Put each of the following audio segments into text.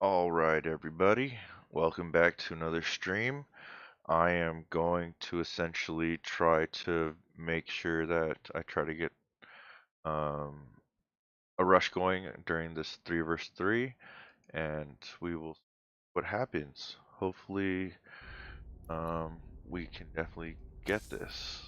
Alright, everybody, welcome back to another stream. I am going to essentially try to make sure that I try to get um, a rush going during this 3 versus 3, and we will see what happens. Hopefully, um, we can definitely get this.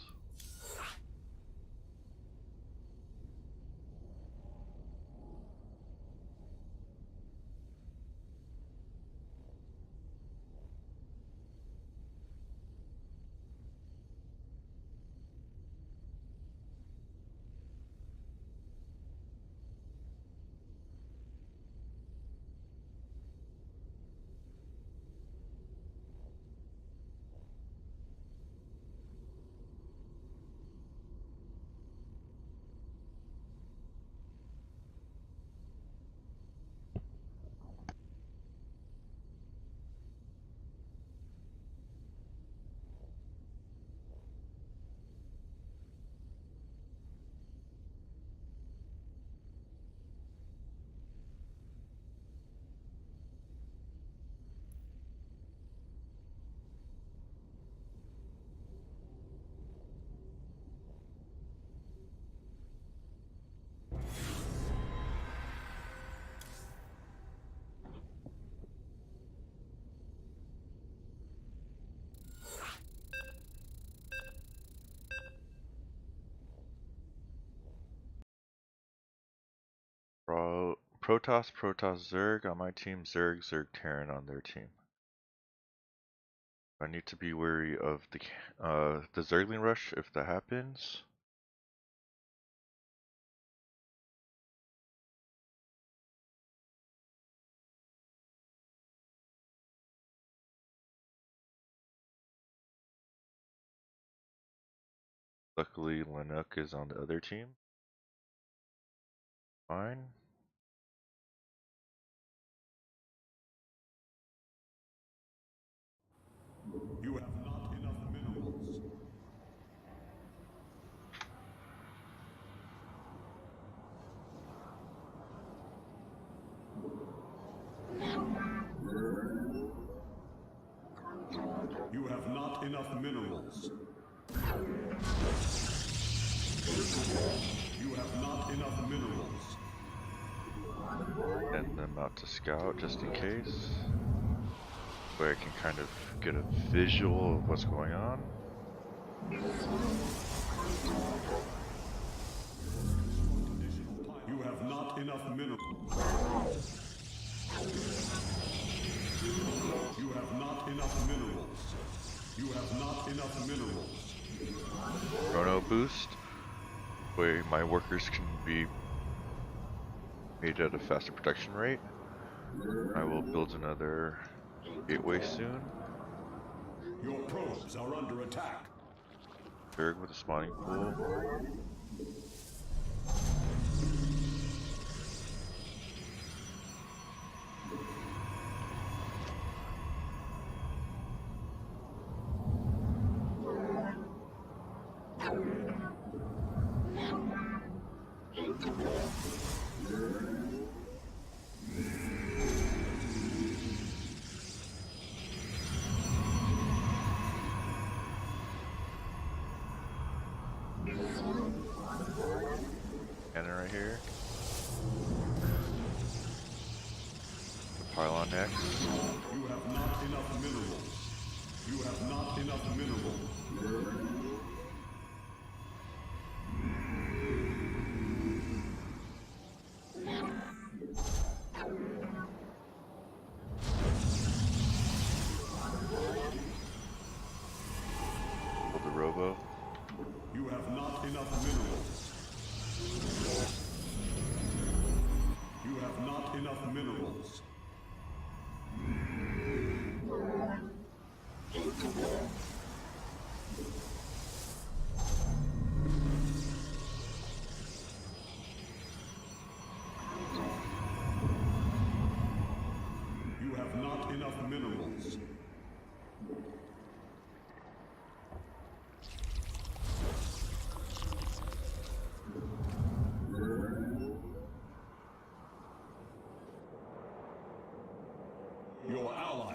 Protoss, Zerg on my team, Zerg, Terran on their team. I need to be wary of the Zergling rush if that happens. Luckily, Linux is on the other team. Fine. You have not enough minerals. You have not enough minerals. You have not enough minerals. Send them out to scout just in case. Where I can kind of get a visual of what's going on. You have not enough minerals. You have not enough minerals. You have not enough minerals. Chrono boost, where my workers can be made at a faster production rate. I will build another gateway soon. Your probes are under attack. Zerg with a spawning pool. Cannon right here. The pylon next. You have not enough minerals. You have not enough minerals. Build the robo. You have not enough minerals. You have not enough minerals. You have not enough minerals.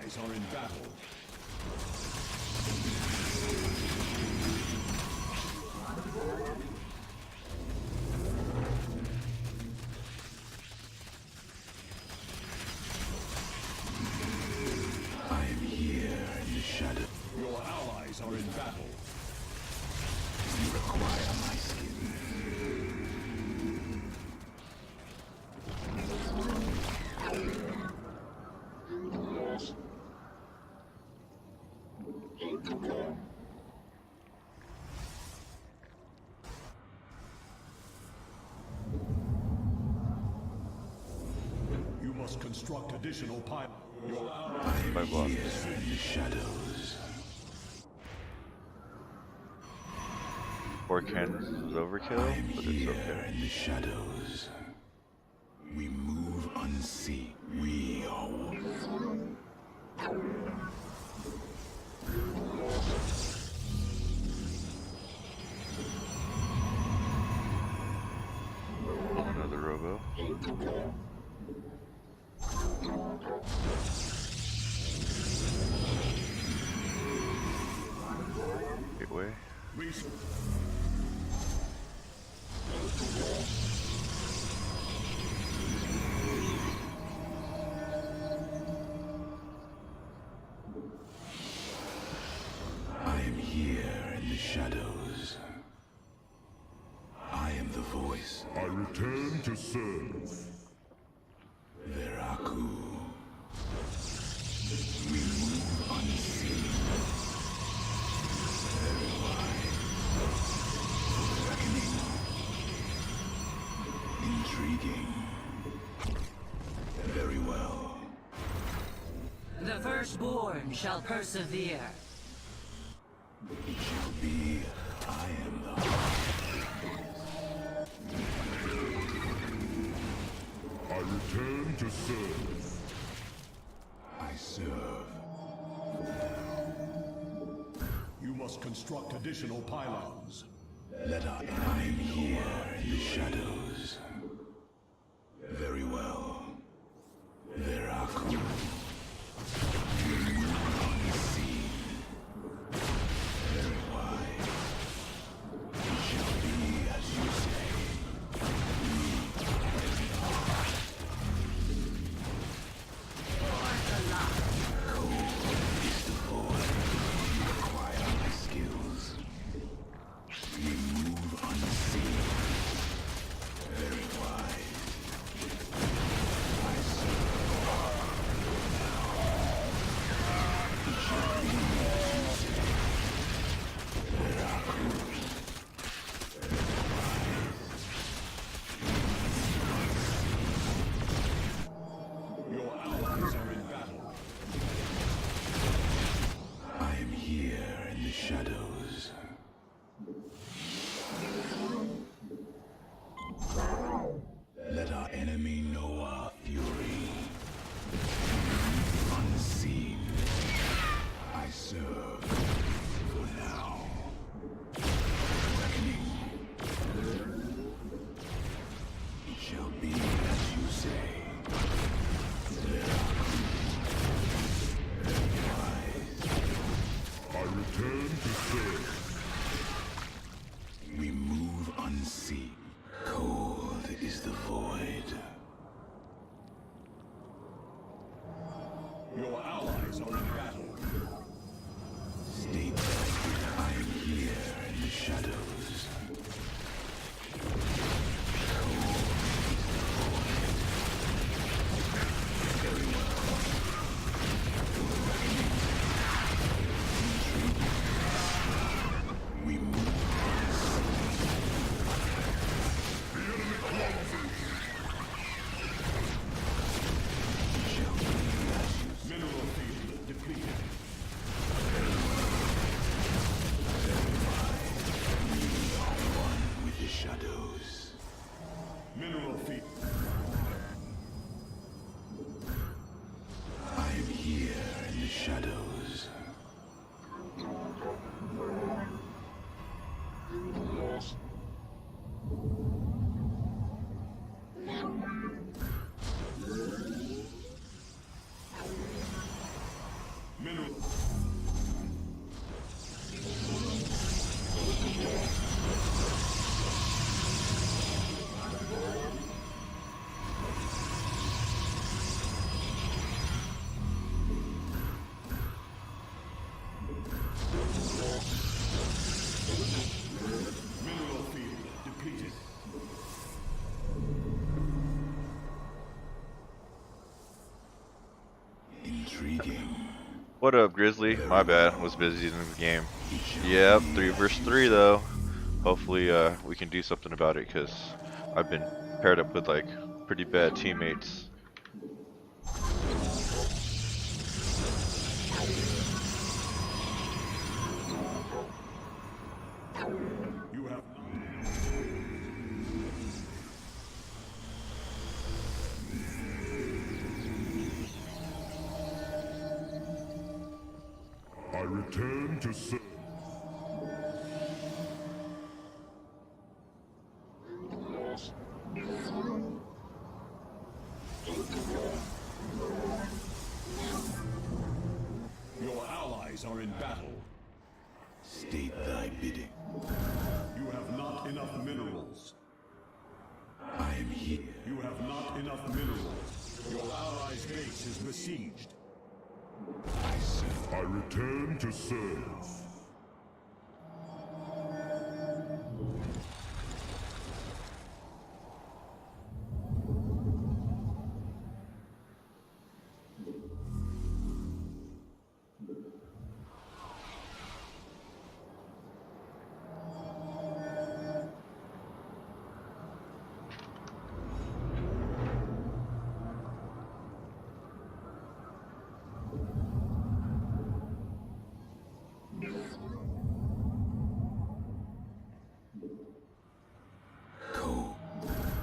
allies are in battle. I am here in the shadow. Your allies are in battle. You require my skin. You must construct additional pylons. Your allies. I am My block. here in the shadows. 4 cannons is I overkill, am but it's here okay. in the shadows. We move unseen. We are one. Another robo. Gateway. Resource. I am here in the shadows. I am the voice. I return to serve. Veraku. We move unseen. Very wide. Reckoning. Intriguing. Very well. The firstborn shall persevere. It shall be. I am the I return to serve. I serve. You must construct additional pylons. Let I am here in the shadows. Very well. Veraku. Unseen. Very wide. It shall be as you say. Cold is the void. You require my skills. We move unseen. Very wide. I serve. It shall be as you say. Veraku. Your allies are in battle. I am here in the shadows. Let our enemy know our fury. Unseen. I serve. For now. Reckoning. It shall be as you say. I return to serve. We move unseen. Cold is the void. Your allies are in battle. State that I am here in the shadows. Very well. We move. Shall be as you Mineral field depleted. one with the shadows. Mineral field. I am here in the shadows. What up, Grizzly? My bad, was busy in the game. Yep, 3 versus 3 though. Hopefully, we can do something about it, because I've been paired up with, like, pretty bad teammates. You have I return to serve. Your allies are in battle. State thy bidding. You have not enough minerals. I am here. You have not enough minerals. Your allies' base is besieged. I return to serve.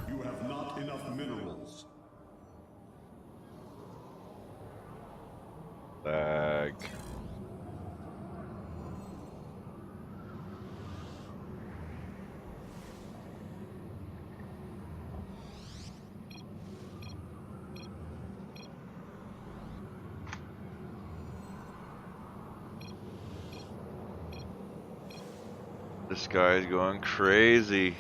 You have not enough minerals. Lag. This guy is going crazy.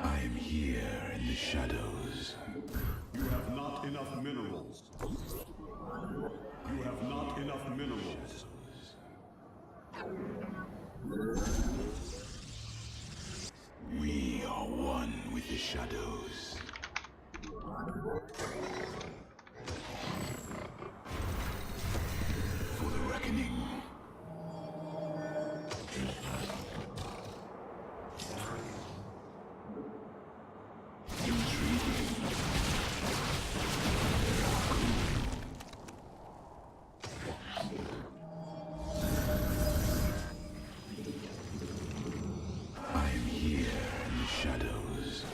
I am here in the shadows. You have not enough minerals. You have not enough minerals. We are one with the shadows. For the reckoning. I am here in the shadows.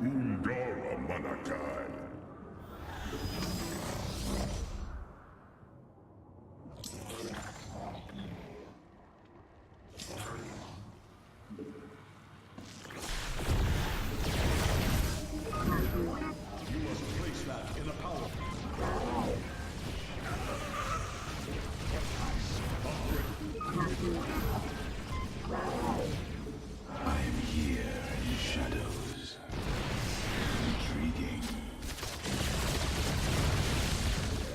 Undara Manakai. You must place that in a power. I am here in the shadows. Intriguing.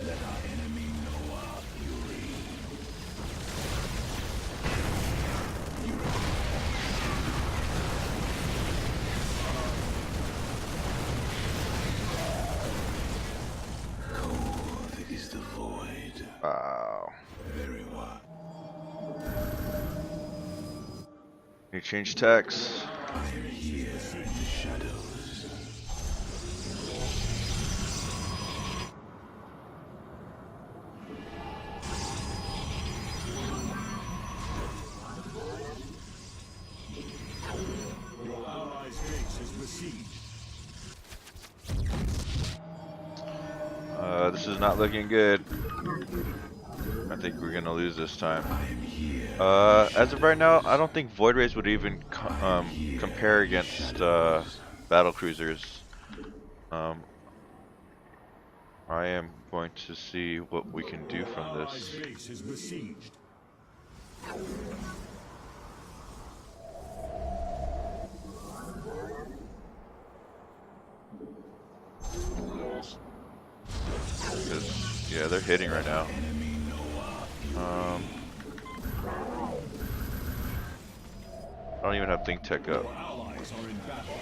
Let our enemy know our fury. Cold is the void. Wow. Very well. Can you change text? I am here in the shadows. Your allies' base is besieged. This is not looking good. I think we're gonna lose this time. I am here. As of right now, I don't think Void Rays would even compare against battle cruisers. Um, I am going to see what we can do from Allies' this. base is besieged. Yeah, they're hitting right now. I don't even have Think Tech up. Your allies are in battle.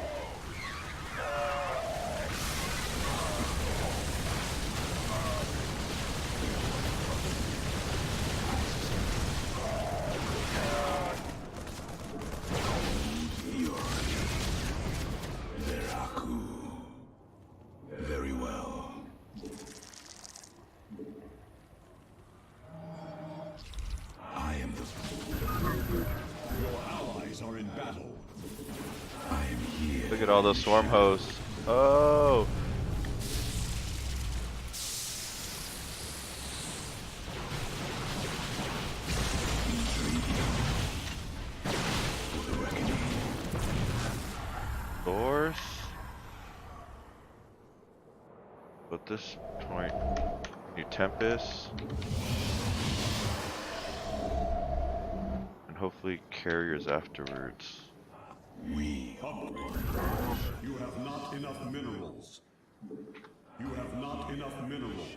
Very well. I am the. Your allies are in battle. I am here. Look at all those swarm hosts. Oh! Doors? At this point, need Tempest. And hopefully carriers afterwards. We You have not enough minerals. You have not enough minerals.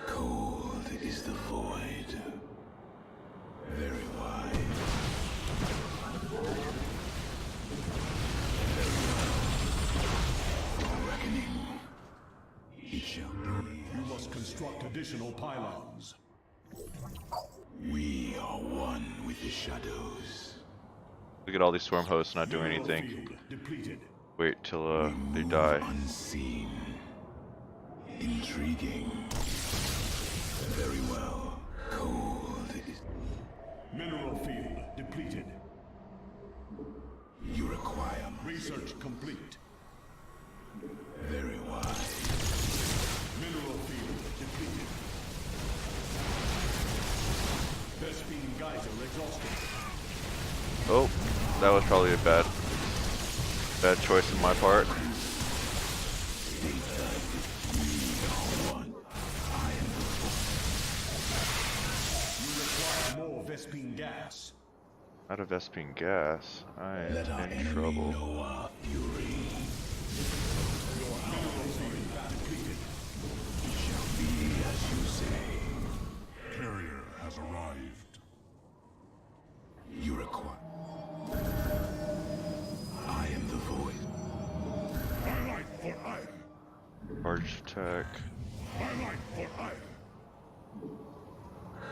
cold is the void. Very wide. Reckoning. It shall be. You must construct additional pylons. We are one with the shadows. Look at all these swarm hosts not doing Mineral anything. field depleted. Wait till they Move die. Unseen. Intriguing. Very well. Cold is. Mineral field depleted. You require Research complete. very wise. Mineral field depleted. Vespine geyser exhausted. Oh, that was probably a bad choice on my part. You require more Vespine gas. Out of Vespine gas, I Let our am in enemy trouble. know our fury. Your mineral field depleted. It shall be as you say. Carrier has arrived. You require. I am the void. I like for iron. Charge attack. I like for iron.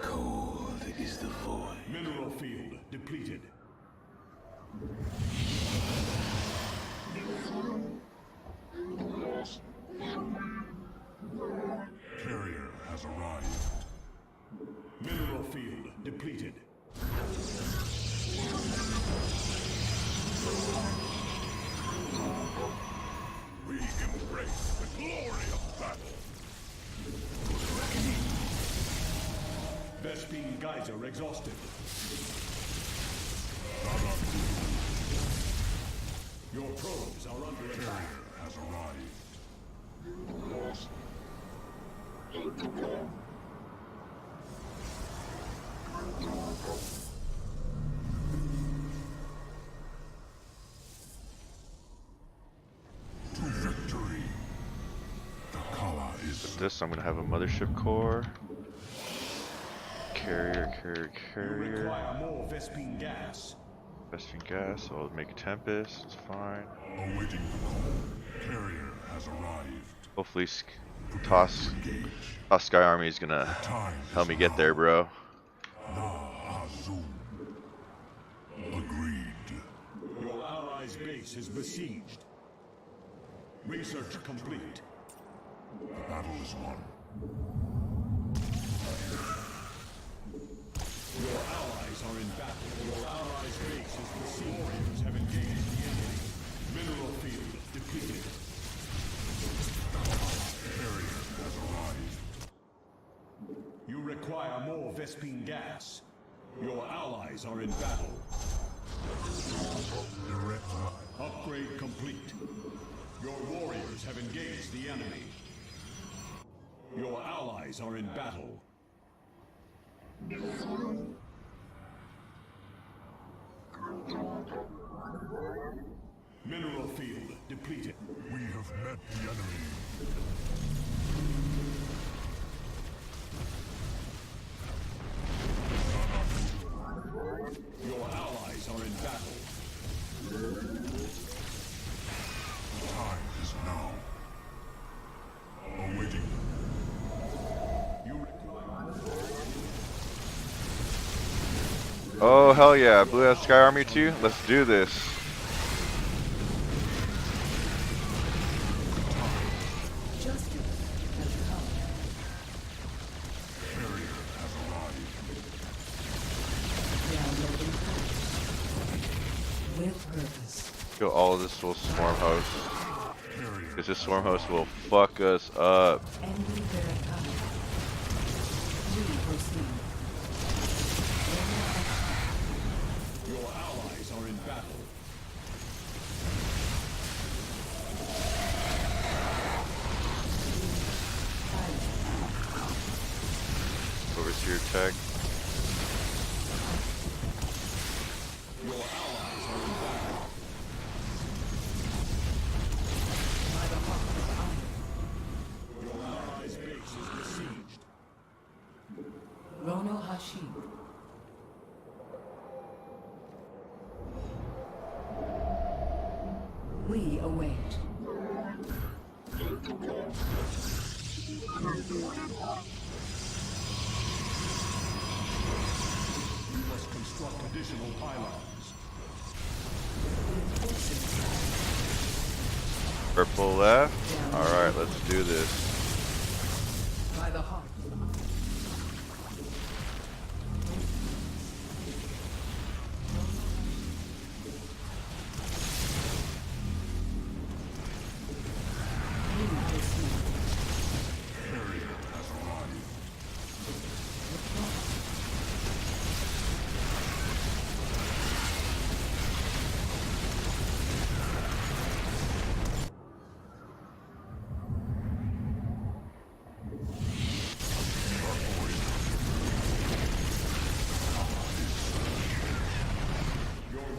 Cold is the void. Mineral field depleted. Carrier has arrived. Mineral field depleted. We embrace the glory of battle. Vespine geyser exhausted. Your probes are under attack. Carrier has arrived. To victory. The color is With this, I'm gonna have a mothership core. Carrier. require more Vespine gas. Vespine gas, so I'll make a Tempest, it's fine. Awaiting the call. Carrier has arrived. Hopefully Toss Sky Army is gonna help me get there, bro. Azul. Agreed. Your allies' base is besieged. Research complete. The battle is won. Your allies are in battle. Your allies' base is besieged. Warriors have engaged the enemy. Mineral field depleted. Carrier has Vespine gas. Your allies are in battle. Upgrade complete. Your warriors have engaged the enemy. Your allies are in battle. Mineral field depleted. We have met the enemy. Your allies are in battle. Time is now. Awaiting. You require... Oh, hell yeah. Blue has Sky Army too? Let's do this. Kill all of this little swarm host. Because this swarm host will fuck us up. Your allies are in battle. Overseer tech. Your allies are in battle. Your allies' base is besieged. Rono Hashim. We await. You must construct additional pylons. Purple left. Alright, let's do this. By the heart.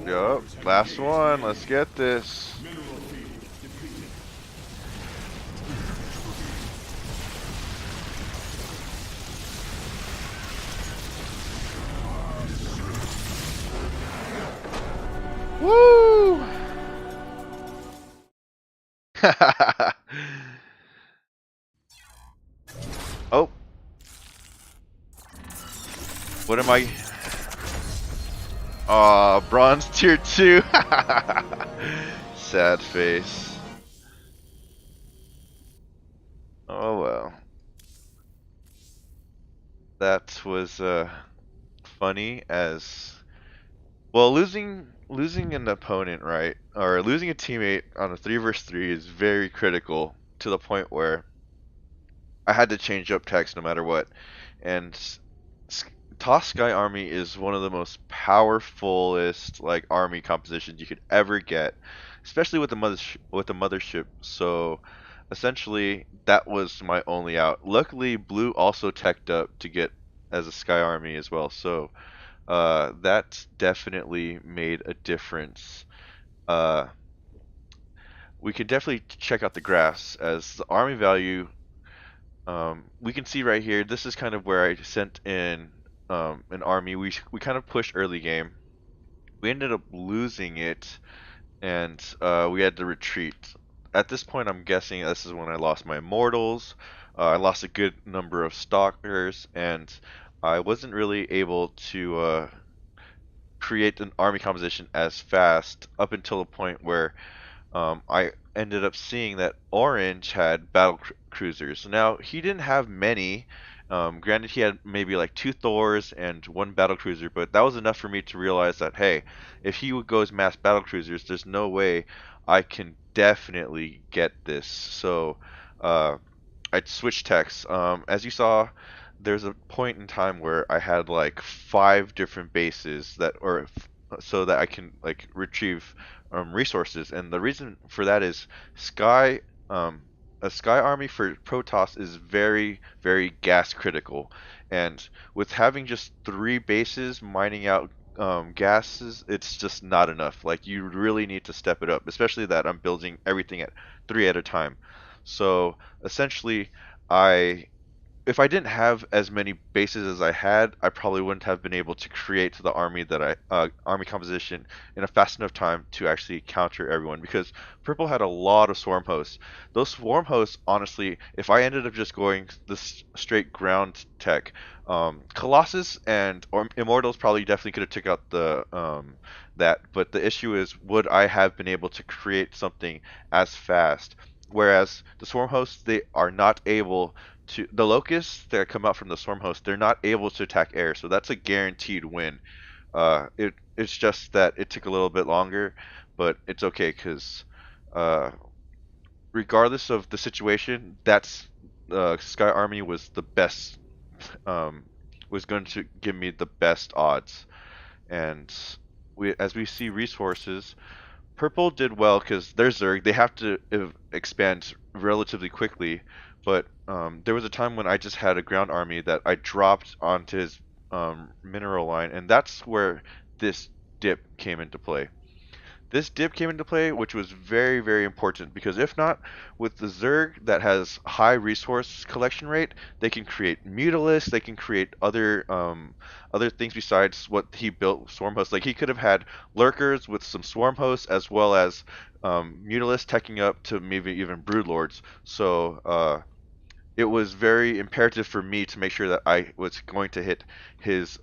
Yup, last one. Let's get this. Mineral field depleted. Woo! Oh. What am I? Aw, bronze tier 2. Sad face. Oh well. That was funny as well. Losing an opponent, right? Or losing a teammate on a 3 versus 3 is very critical to the point where I had to change up text no matter what. And Toss Sky Army is one of the most powerfulest like army compositions you could ever get, especially with the mothership. So essentially, that was my only out. Luckily, Blue also teched up to get as a Sky Army as well. So that definitely made a difference. Uh, we can definitely check out the graphs as the army value. We can see right here, this is kind of where I sent in an army. We kind of pushed early game. We ended up losing it, and we had to retreat. At this point, I'm guessing this is when I lost my immortals. I lost a good number of stalkers, and I wasn't really able to create an army composition as fast up until the point where I ended up seeing that Orange had battle cruisers. Now he didn't have many. Granted, he had maybe like 2 Thors and 1 battle cruiser, but that was enough for me to realize that hey, if he goes mass battle cruisers, there's no way I can definitely get this. So I switched techs. As you saw, there's a point in time where I had like 5 different bases that, so that I can like retrieve resources, and the reason for that is Sky, um, a Sky army for Protoss is very, very gas critical, and with having just 3 bases mining out gases, it's just not enough. Like you really need to step it up, especially that I'm building everything at 3 at a time. So essentially, I if I didn't have as many bases as I had, I probably wouldn't have been able to create the army that army composition in a fast enough time to actually counter everyone. Because Purple had a lot of swarm hosts. Those swarm hosts, honestly, if I ended up just going this straight ground tech, Colossus and or Immortals probably definitely could have took out the that. But the issue is, would I have been able to create something as fast? Whereas the swarm hosts, they are not able to, the locusts that come out from the swarm host, they're not able to attack air, so that's a guaranteed win. It's just that it took a little bit longer, but it's okay because uh, regardless of the situation, that's Sky Army was the best, um, was going to give me the best odds. And as we see resources, Purple did well because they're Zerg. They have to expand relatively quickly, but there was a time when I just had a ground army that I dropped onto his mineral line, and that's where this dip came into play. This dip came into play, which was very, very important because if not, with the Zerg that has high resource collection rate, they can create Mutalisks, they can create other things besides what he built Swarm Hosts. Like he could have had Lurkers with some Swarm Hosts as well as Mutalisks teching up to maybe even Broodlords. So it was very imperative for me to make sure that I was going to hit his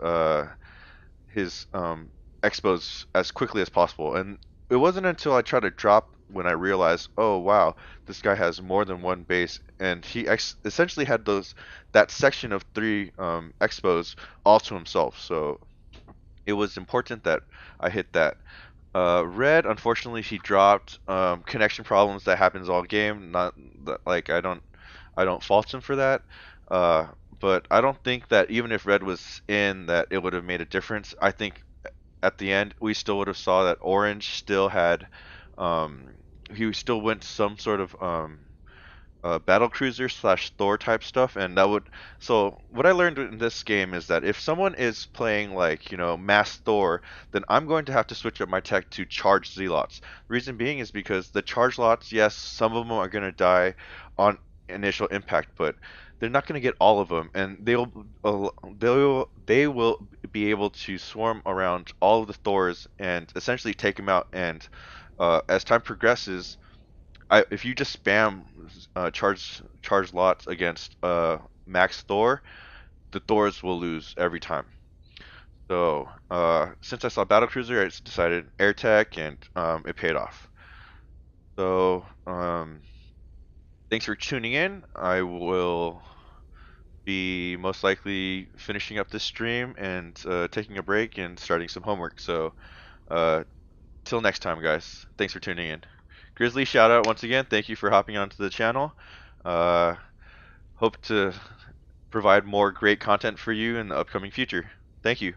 his expos as quickly as possible. And it wasn't until I tried to drop when I realized, oh wow, this guy has more than one base, and he essentially had that section of 3 expos all to himself. So it was important that I hit that. Red, unfortunately, he dropped connection problems that happens all game. Not like I don't fault him for that. Uh, but I don't think that even if Red was in, that it would have made a difference. I think at the end we still would have saw that Orange still had, um, he still went some sort of battle cruiser slash Thor type stuff, and that would. So what I learned in this game is that if someone is playing like mass Thor, then I'm going to have to switch up my tech to charge Zealots. Reason being is because the charge lots, yes, some of them are going to die on initial impact, but they're not going to get all of them, and they will be able to swarm around all of the Thors and essentially take them out. And as time progresses, if you just spam charge lots against max Thor, the Thors will lose every time. So since I saw Battlecruiser, I just decided air tech, and it paid off. So thanks for tuning in. I will be most likely finishing up this stream and taking a break and starting some homework. So uh, till next time, guys. Thanks for tuning in. Grizzly, shout out once again. Thank you for hopping onto the channel. Uh, hope to provide more great content for you in the upcoming future. Thank you.